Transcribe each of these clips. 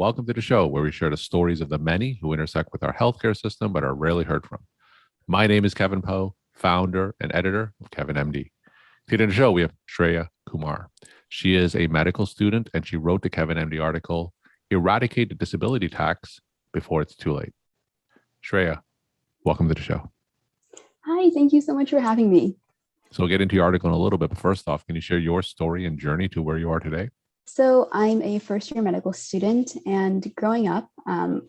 welcome to the show where we share the stories of the many who intersect with our healthcare system but are rarely heard from. My name is Kevin Poe, founder and editor of Kevin MD. Today on the show, we have Shreya Kumar. She is a medical student and she wrote the Kevin MD article, Eradicate the Disability Tax Before It's Too Late. Shreya, welcome to the show. Hi, thank you so much for having me. So we'll get into your article in a little bit, but first off, can you share your story and journey to where you are today? So I'm a first-year medical student, and growing up,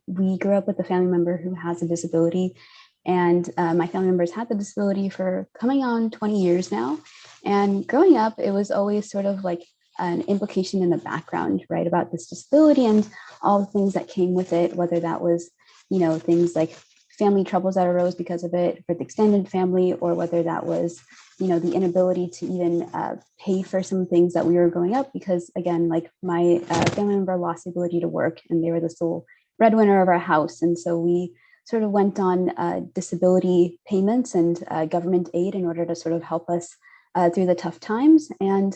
we grew up with a family member who has a disability, and my family member's had the disability for coming on 20 years now. And growing up, it was always sort of like an implication in the background, right, about this disability and all the things that came with it, whether that was, things like family troubles that arose because of it for the extended family, or whether that was the inability to even pay for some things that we were growing up, because again, like my family member lost the ability to work and they were the sole breadwinner of our house. And so we sort of went on disability payments and government aid in order to sort of help us through the tough times. And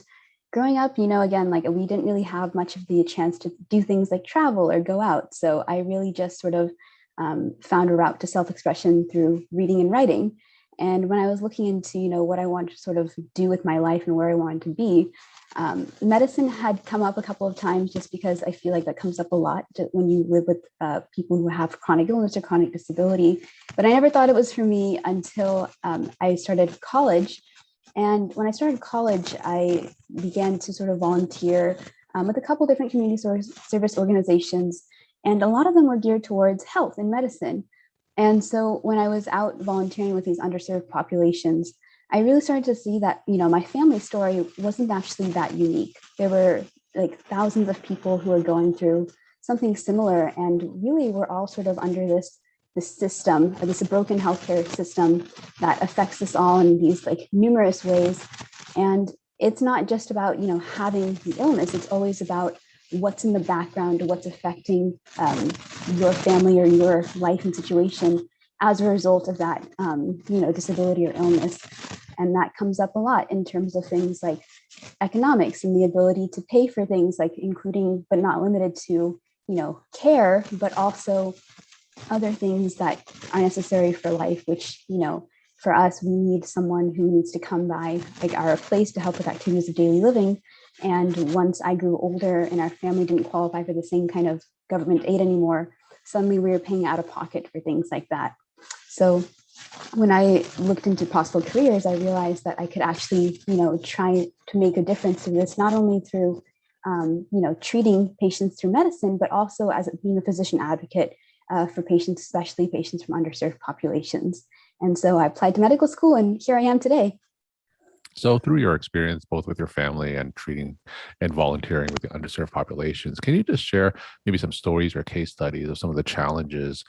growing up, again, like we didn't really have much of the chance to do things like travel or go out. So I really just sort of found a route to self-expression through reading and writing. And when I was looking into, what I wanted to sort of do with my life and where I wanted to be, medicine had come up a couple of times, just because I feel like that comes up a lot when you live with people who have chronic illness or chronic disability. But I never thought it was for me until I started college. And when I started college, I began to sort of volunteer with a couple different community service organizations. And a lot of them were geared towards health and medicine. And so when I was out volunteering with these underserved populations, I really started to see that, my family story wasn't actually that unique. There were like thousands of people who were going through something similar. And really, we're all sort of under this system, or this broken healthcare system that affects us all in these like numerous ways. And it's not just about, having the illness. It's always about what's in the background, what's affecting your family or your life and situation as a result of that, disability or illness. And that comes up a lot in terms of things like economics and the ability to pay for things like including, but not limited to, care, but also other things that are necessary for life, which, for us, we need someone who needs to come by like our place to help with activities of daily living. And once I grew older and our family didn't qualify for the same kind of government aid anymore, suddenly we were paying out of pocket for things like that. So when I looked into possible careers, I realized that I could actually, try to make a difference in this, not only through, treating patients through medicine, but also as being a physician advocate for patients, especially patients from underserved populations. And so I applied to medical school, and here I am today. So through your experience, both with your family and treating and volunteering with the underserved populations, can you just share maybe some stories or case studies of some of the challenges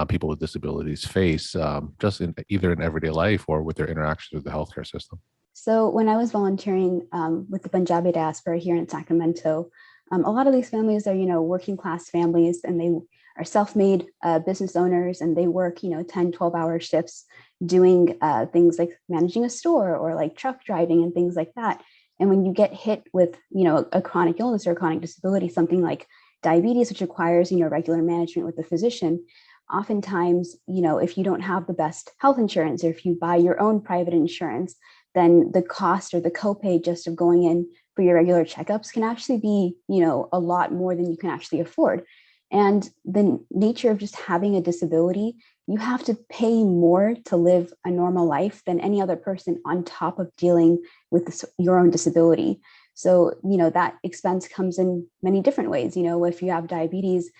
people with disabilities face, just in either in everyday life or with their interactions with the healthcare system? So when I was volunteering with the Punjabi diaspora here in Sacramento, a lot of these families are, working class families, and they are self-made business owners, and they work, 10, 12-hour shifts doing things like managing a store or like truck driving and things like that. And when you get hit with, a chronic illness or a chronic disability, something like diabetes, which requires, regular management with a physician, oftentimes, if you don't have the best health insurance, or if you buy your own private insurance, then the cost or the copay just of going in for your regular checkups can actually be, a lot more than you can actually afford. And the nature of just having a disability, you have to pay more to live a normal life than any other person on top of dealing with your own disability. So, that expense comes in many different ways. If you have diabetes,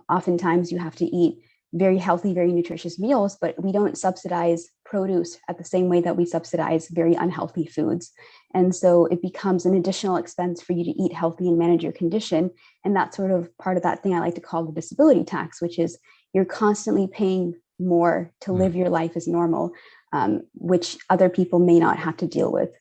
oftentimes you have to eat very healthy, very nutritious meals, but we don't subsidize produce at the same way that we subsidize very unhealthy foods. And so it becomes an additional expense for you to eat healthy and manage your condition. And that's sort of part of that thing I like to call the disability tax, which is you're constantly paying more to live your life as normal, which other people may not have to deal with.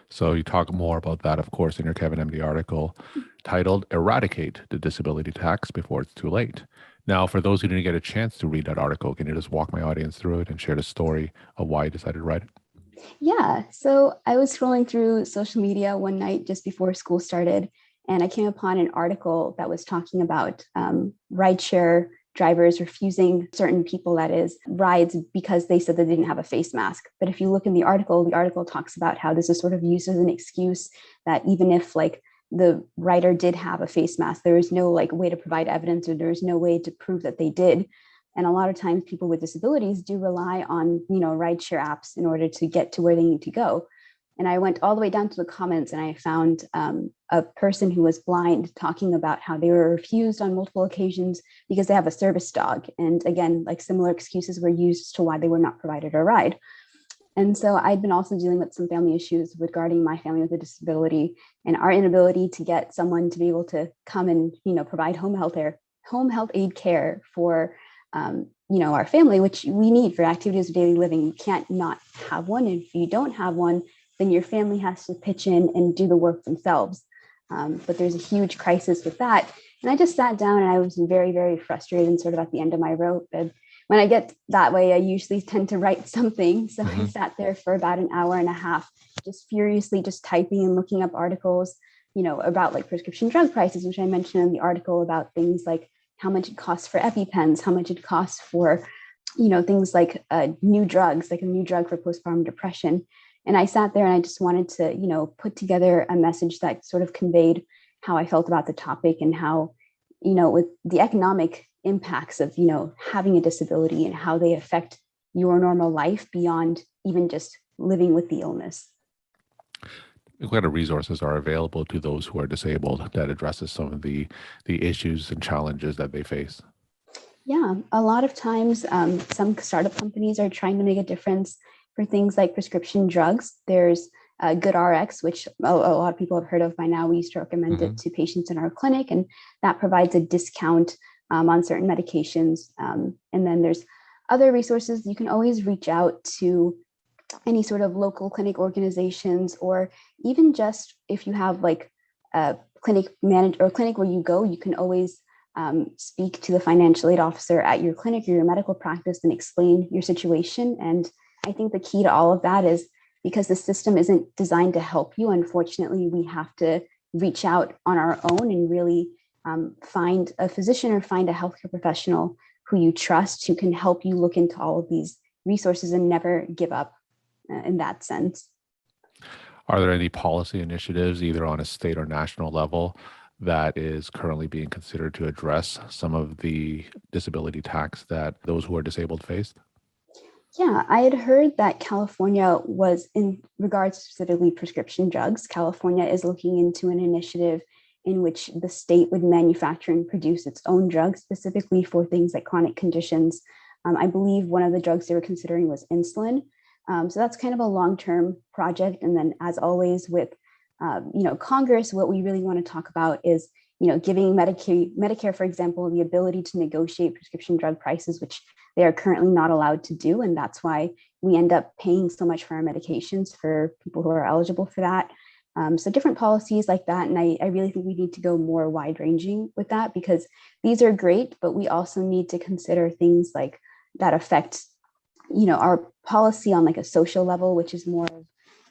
So you talk more about that, of course, in your Kevin MD article titled Eradicate the Disability Tax Before It's Too Late. Now, for those who didn't get a chance to read that article, can you just walk my audience through it and share the story of why you decided to write it? Yeah. So I was scrolling through social media one night just before school started, And I came upon an article that was talking about rideshare drivers refusing certain people, that is, rides because they said that they didn't have a face mask. But if you look in the article talks about how this is sort of used as an excuse that even if like the rider did have a face mask, there is no like way to provide evidence, or there is no way to prove that they did. And a lot of times people with disabilities do rely on, rideshare apps in order to get to where they need to go. And I went all the way down to the comments, and I found a person who was blind talking about how they were refused on multiple occasions because they have a service dog. And again, like similar excuses were used as to why they were not provided a ride. And so I'd been also dealing with some family issues regarding my family with a disability and our inability to get someone to be able to come and, provide home health aid care for, our family, which we need for activities of daily living. You can't not have one. And if you don't have one, then your family has to pitch in and do the work themselves. But there's a huge crisis with that. And I just sat down and I was very, very frustrated and sort of at the end of my rope. And when I get that way, I usually tend to write something. So I sat there for about an hour and a half, just furiously just typing and looking up articles, about like prescription drug prices, which I mentioned in the article, about things like how much it costs for EpiPens, how much it costs for, things like new drugs, like a new drug for postpartum depression. And I sat there and I just wanted to, put together a message that sort of conveyed how I felt about the topic and how, with the economic impacts of, having a disability and how they affect your normal life beyond even just living with the illness. What kind of resources are available to those who are disabled that addresses some of the issues and challenges that they face? Yeah, a lot of times some startup companies are trying to make a difference for things like prescription drugs. There's GoodRx, which a lot of people have heard of by now. We used to recommend it to patients in our clinic, and that provides a discount on certain medications. And then there's other resources. You can always reach out to any sort of local clinic organizations, or even just if you have like a clinic manager or clinic where you go, you can always speak to the financial aid officer at your clinic or your medical practice and explain your situation. And I think the key to all of that is, because the system isn't designed to help you, unfortunately, we have to reach out on our own and really find a physician or find a healthcare professional who you trust, who can help you look into all of these resources and never give up in that sense. Are there any policy initiatives, either on a state or national level, that is currently being considered to address some of the disability tax that those who are disabled face? Yeah, I had heard that California was, in regards to specifically prescription drugs, California is looking into an initiative in which the state would manufacture and produce its own drugs specifically for things like chronic conditions. I believe one of the drugs they were considering was insulin. So that's kind of a long-term project. And then, as always with Congress, what we really want to talk about is giving Medicare, for example, the ability to negotiate prescription drug prices, which they are currently not allowed to do. And that's why we end up paying so much for our medications for people who are eligible for that. So different policies like that. And I really think we need to go more wide ranging with that, because these are great, but we also need to consider things like that affect, our policy on like a social level, which is more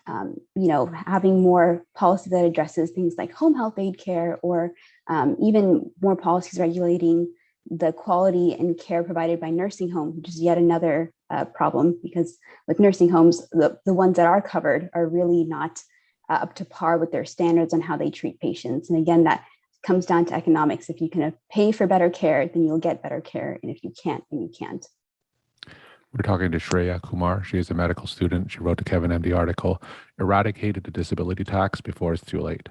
having more policy that addresses things like home health aid care, or even more policies regulating the quality and care provided by nursing homes, which is yet another problem, because with nursing homes, the ones that are covered are really not up to par with their standards on how they treat patients. And again, that comes down to economics. If you can pay for better care, then you'll get better care. And if you can't, then you can't. We're talking to Shreya Kumar. She is a medical student. She wrote the Kevin MD article, Eradicated the Disability Tax Before It's Too Late.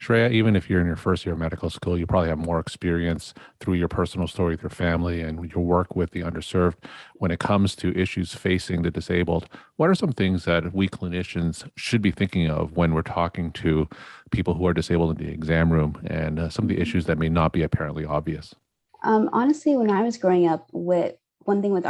Shreya, even if you're in your first year of medical school, you probably have more experience through your personal story with your family and your work with the underserved when it comes to issues facing the disabled. What are some things that we clinicians should be thinking of when we're talking to people who are disabled in the exam room, and some of the issues that may not be apparently obvious? Honestly, when I was growing up, one thing with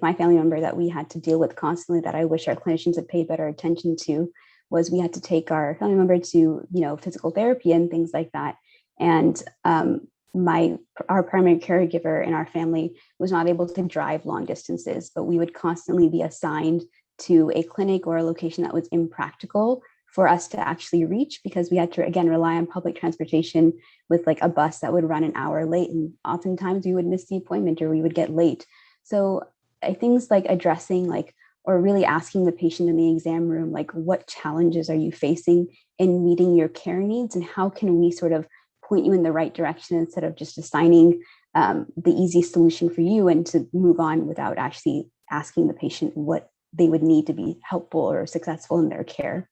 my family member that we had to deal with constantly, that I wish our clinicians had paid better attention to, was we had to take our family member to, physical therapy and things like that. And our primary caregiver in our family was not able to drive long distances, but we would constantly be assigned to a clinic or a location that was impractical for us to actually reach, because we had to, again, rely on public transportation with like a bus that would run an hour late. And oftentimes we would miss the appointment or we would get late. So things like addressing like, or really asking the patient in the exam room, like, what challenges are you facing in meeting your care needs, and how can we sort of point you in the right direction instead of just assigning the easy solution for you and to move on without actually asking the patient what they would need to be helpful or successful in their care.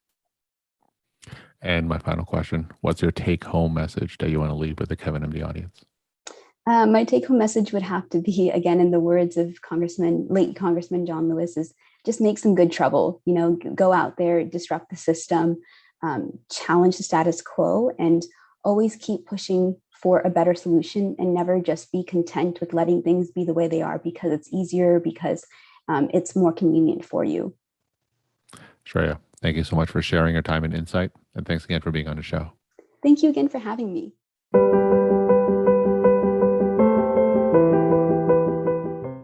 And my final question, what's your take-home message that you want to leave with the Kevin MD audience? My take-home message would have to be, again, in the words of late Congressman John Lewis, is just make some good trouble. You know, go out there, disrupt the system, challenge the status quo, and always keep pushing for a better solution, and never just be content with letting things be the way they are because it's easier, because it's more convenient for you. Shreya, thank you so much for sharing your time and insight. And thanks again for being on the show. Thank you again for having me.